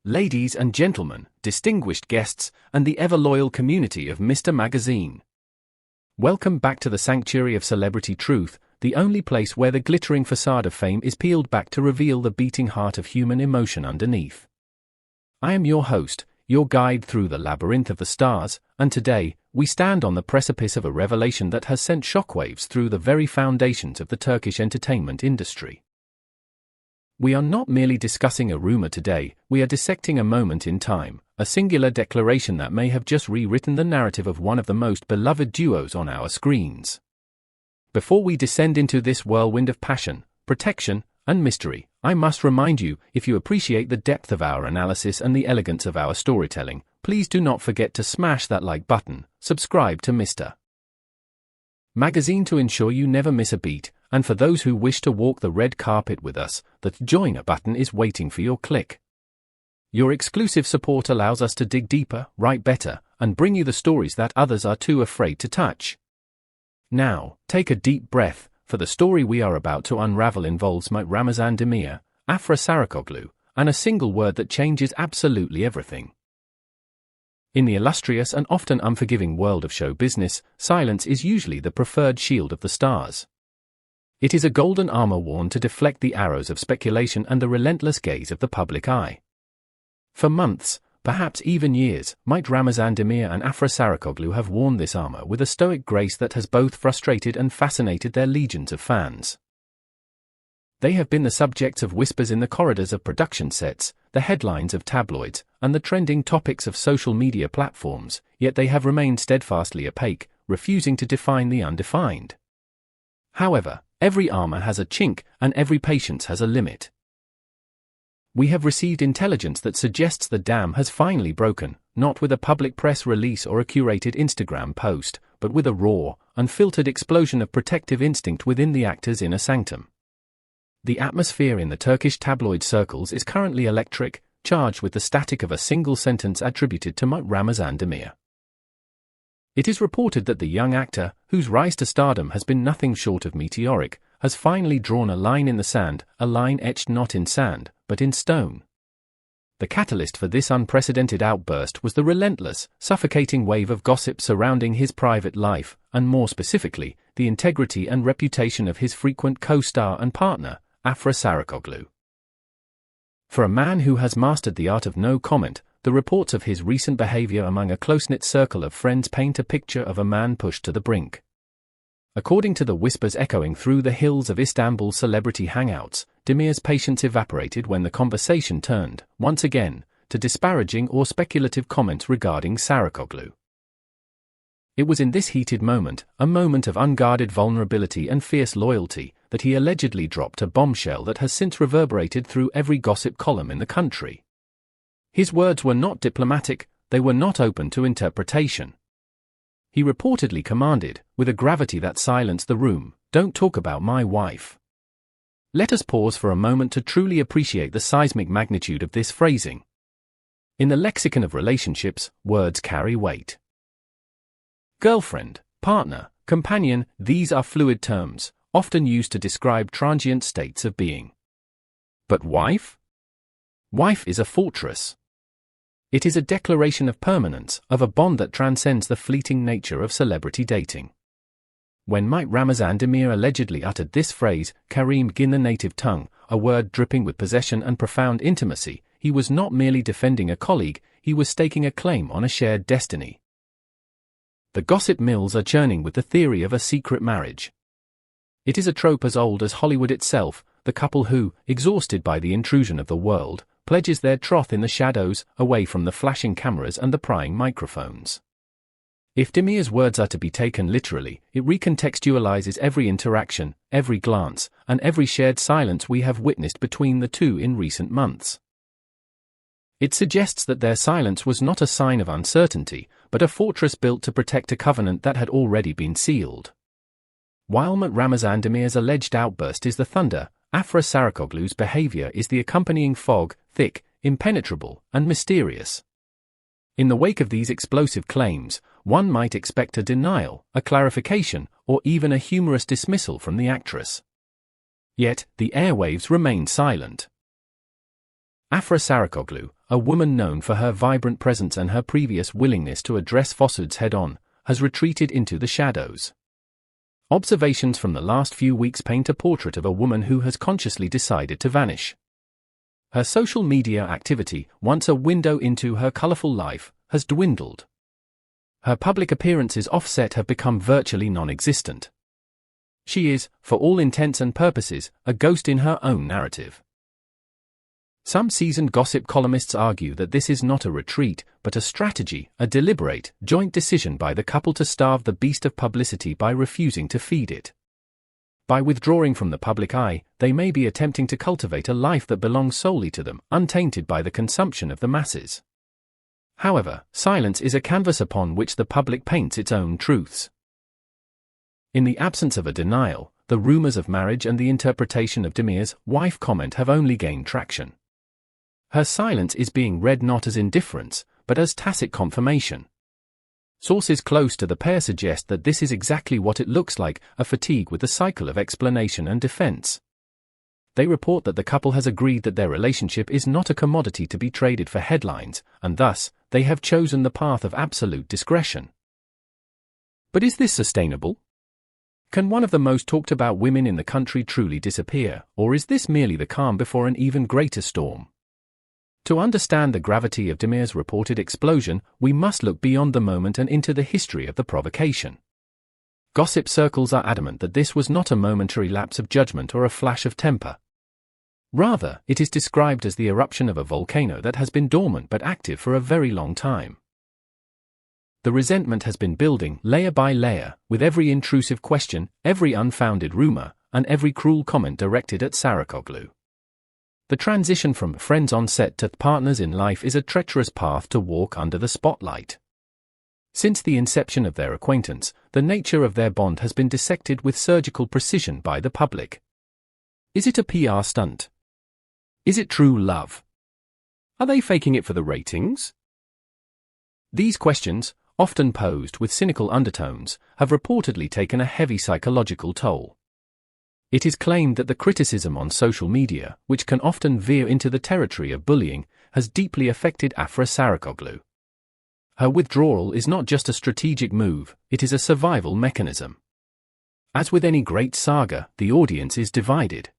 ladies and gentlemen, distinguished guests, and the ever-loyal community of Mr. Magazine. Welcome back to the sanctuary of celebrity truth, the only place where the glittering facade of fame is peeled back to reveal the beating heart of human emotion underneath. I am your host, your guide through the labyrinth of the stars, and today, we stand on the precipice of a revelation that has sent shockwaves through the very foundations of the Turkish entertainment industry. We are not merely discussing a rumor today, we are dissecting a moment in time, a singular declaration that may have just rewritten the narrative of one of the most beloved duos on our screens. Before we descend into this whirlwind of passion, protection, and mystery, I must remind you, if you appreciate the depth of our analysis and the elegance of our storytelling, please do not forget to smash that like button, subscribe to Mr. Magazine to ensure you never miss a beat, and for those who wish to walk the red carpet with us, the Join button is waiting for your click. Your exclusive support allows us to dig deeper, write better, and bring you the stories that others are too afraid to touch. Now, take a deep breath, for the story we are about to unravel involves Mert Ramazan Demir, Afra Saraçoğlu, and a single word that changes absolutely everything. In the illustrious and often unforgiving world of show business, silence is usually the preferred shield of the stars. It is a golden armor worn to deflect the arrows of speculation and the relentless gaze of the public eye. For months, perhaps even years, Mert Ramazan Demir and Afra Saraçoğlu have worn this armor with a stoic grace that has both frustrated and fascinated their legions of fans. They have been the subjects of whispers in the corridors of production sets, the headlines of tabloids, and the trending topics of social media platforms, yet they have remained steadfastly opaque, refusing to define the undefined. However, every armor has a chink, and every patience has a limit. We have received intelligence that suggests the dam has finally broken, not with a public press release or a curated Instagram post, but with a raw, unfiltered explosion of protective instinct within the actor's inner sanctum. The atmosphere in the Turkish tabloid circles is currently electric, charged with the static of a single sentence attributed to Mert Ramazan Demir. It is reported that the young actor, whose rise to stardom has been nothing short of meteoric, has finally drawn a line in the sand, a line etched not in sand, but in stone. The catalyst for this unprecedented outburst was the relentless, suffocating wave of gossip surrounding his private life, and more specifically, the integrity and reputation of his frequent co-star and partner, Afra Saraçoğlu. For a man who has mastered the art of no comment, the reports of his recent behavior among a close-knit circle of friends paint a picture of a man pushed to the brink. According to the whispers echoing through the hills of Istanbul's celebrity hangouts, Demir's patience evaporated when the conversation turned, once again, to disparaging or speculative comments regarding Saraçoğlu. It was in this heated moment, a moment of unguarded vulnerability and fierce loyalty, that he allegedly dropped a bombshell that has since reverberated through every gossip column in the country. His words were not diplomatic, they were not open to interpretation. He reportedly commanded, with a gravity that silenced the room, "Don't talk about my wife." Let us pause for a moment to truly appreciate the seismic magnitude of this phrasing. In the lexicon of relationships, words carry weight. Girlfriend, partner, companion, these are fluid terms, often used to describe transient states of being. But wife? Wife is a fortress. It is a declaration of permanence, of a bond that transcends the fleeting nature of celebrity dating. When Mert Ramazan Demir allegedly uttered this phrase, Karim in the native tongue, a word dripping with possession and profound intimacy, he was not merely defending a colleague, he was staking a claim on a shared destiny. The gossip mills are churning with the theory of a secret marriage. It is a trope as old as Hollywood itself, the couple who, exhausted by the intrusion of the world, pledges their troth in the shadows, away from the flashing cameras and the prying microphones. If Demir's words are to be taken literally, it recontextualizes every interaction, every glance, and every shared silence we have witnessed between the two in recent months. It suggests that their silence was not a sign of uncertainty, but a fortress built to protect a covenant that had already been sealed. While Mert Ramazan Demir's alleged outburst is the thunder, Afra Saraçoğlu's behavior is the accompanying fog, thick, impenetrable, and mysterious. In the wake of these explosive claims, one might expect a denial, a clarification, or even a humorous dismissal from the actress. Yet, the airwaves remain silent. Afra Saraçoğlu, a woman known for her vibrant presence and her previous willingness to address falsehoods head-on, has retreated into the shadows. Observations from the last few weeks paint a portrait of a woman who has consciously decided to vanish. Her social media activity, once a window into her colorful life, has dwindled. Her public appearances off-set have become virtually non-existent. She is, for all intents and purposes, a ghost in her own narrative. Some seasoned gossip columnists argue that this is not a retreat, but a strategy, a deliberate, joint decision by the couple to starve the beast of publicity by refusing to feed it. By withdrawing from the public eye, they may be attempting to cultivate a life that belongs solely to them, untainted by the consumption of the masses. However, silence is a canvas upon which the public paints its own truths. In the absence of a denial, the rumors of marriage and the interpretation of Demir's wife comment have only gained traction. Her silence is being read not as indifference, but as tacit confirmation. Sources close to the pair suggest that this is exactly what it looks like, a fatigue with the cycle of explanation and defense. They report that the couple has agreed that their relationship is not a commodity to be traded for headlines, and thus, they have chosen the path of absolute discretion. But is this sustainable? Can one of the most talked about women in the country truly disappear, or is this merely the calm before an even greater storm? To understand the gravity of Demir's reported explosion, we must look beyond the moment and into the history of the provocation. Gossip circles are adamant that this was not a momentary lapse of judgment or a flash of temper. Rather, it is described as the eruption of a volcano that has been dormant but active for a very long time. The resentment has been building, layer by layer, with every intrusive question, every unfounded rumor, and every cruel comment directed at Saraçoğlu. The transition from friends on set to partners in life is a treacherous path to walk under the spotlight. Since the inception of their acquaintance, the nature of their bond has been dissected with surgical precision by the public. Is it a PR stunt? Is it true love? Are they faking it for the ratings? These questions, often posed with cynical undertones, have reportedly taken a heavy psychological toll. It is claimed that the criticism on social media, which can often veer into the territory of bullying, has deeply affected Afra Saraçoğlu. Her withdrawal is not just a strategic move, it is a survival mechanism. As with any great saga, the audience is divided.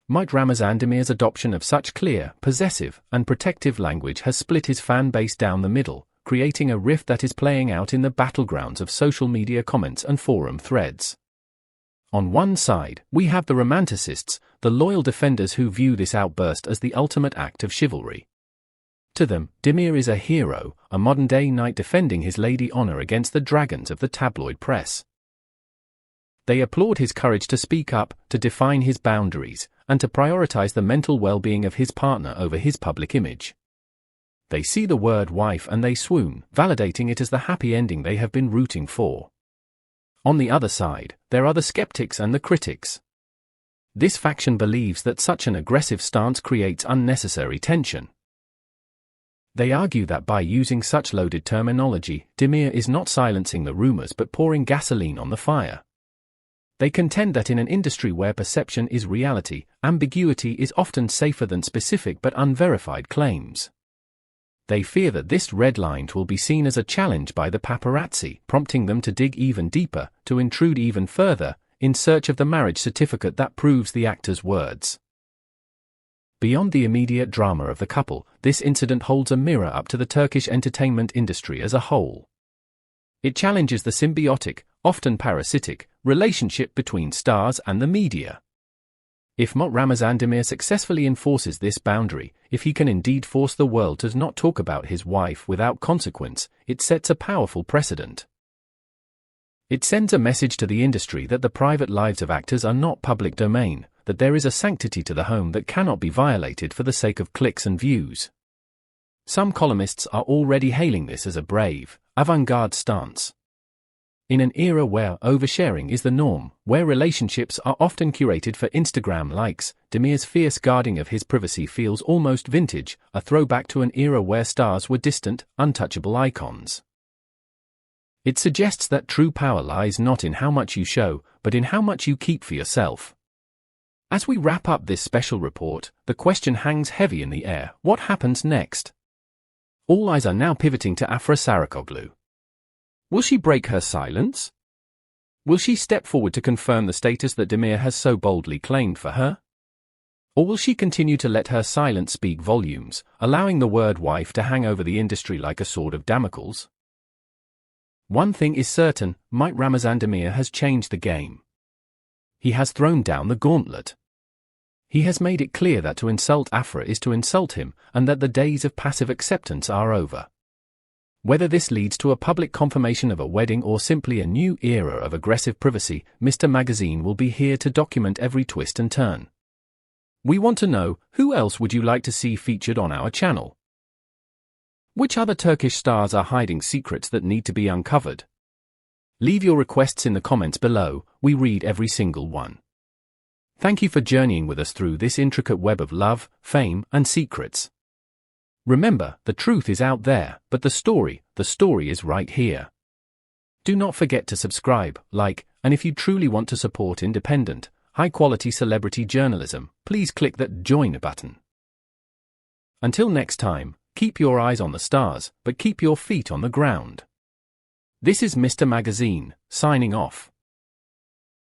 Mert Ramazan Demir's adoption of such clear, possessive, and protective language has split his fan base down the middle, creating a rift that is playing out in the battlegrounds of social media comments and forum threads. On one side, we have the romanticists, the loyal defenders who view this outburst as the ultimate act of chivalry. To them, Demir is a hero, a modern-day knight defending his lady honor against the dragons of the tabloid press. They applaud his courage to speak up, to define his boundaries, and to prioritize the mental well-being of his partner over his public image. They see the word wife and they swoon, validating it as the happy ending they have been rooting for. On the other side, there are the skeptics and the critics. This faction believes that such an aggressive stance creates unnecessary tension. They argue that by using such loaded terminology, Demir is not silencing the rumors but pouring gasoline on the fire. They contend that in an industry where perception is reality, ambiguity is often safer than specific but unverified claims. They fear that this red line will be seen as a challenge by the paparazzi, prompting them to dig even deeper, to intrude even further, in search of the marriage certificate that proves the actor's words. Beyond the immediate drama of the couple, this incident holds a mirror up to the Turkish entertainment industry as a whole. It challenges the symbiotic, often parasitic, relationship between stars and the media. If Mert Ramazan Demir successfully enforces this boundary, if he can indeed force the world to not talk about his wife without consequence, it sets a powerful precedent. It sends a message to the industry that the private lives of actors are not public domain, that there is a sanctity to the home that cannot be violated for the sake of clicks and views. Some columnists are already hailing this as a brave, avant-garde stance. In an era where oversharing is the norm, where relationships are often curated for Instagram likes, Demir's fierce guarding of his privacy feels almost vintage, a throwback to an era where stars were distant, untouchable icons. It suggests that true power lies not in how much you show, but in how much you keep for yourself. As we wrap up this special report, the question hangs heavy in the air: what happens next? All eyes are now pivoting to Afra Saraçoğlu. Will she break her silence? Will she step forward to confirm the status that Demir has so boldly claimed for her? Or will she continue to let her silence speak volumes, allowing the word wife to hang over the industry like a sword of Damocles? One thing is certain: Mert Ramazan Demir has changed the game. He has thrown down the gauntlet. He has made it clear that to insult Afra is to insult him, and that the days of passive acceptance are over. Whether this leads to a public confirmation of a wedding or simply a new era of aggressive privacy, Mr. Magazine will be here to document every twist and turn. We want to know, who else would you like to see featured on our channel? Which other Turkish stars are hiding secrets that need to be uncovered? Leave your requests in the comments below. We read every single one. Thank you for journeying with us through this intricate web of love, fame, and secrets. Remember, the truth is out there, but the story is right here. Do not forget to subscribe, like, and if you truly want to support independent, high-quality celebrity journalism, please click that join button. Until next time, keep your eyes on the stars, but keep your feet on the ground. This is Mr. Magazine, signing off.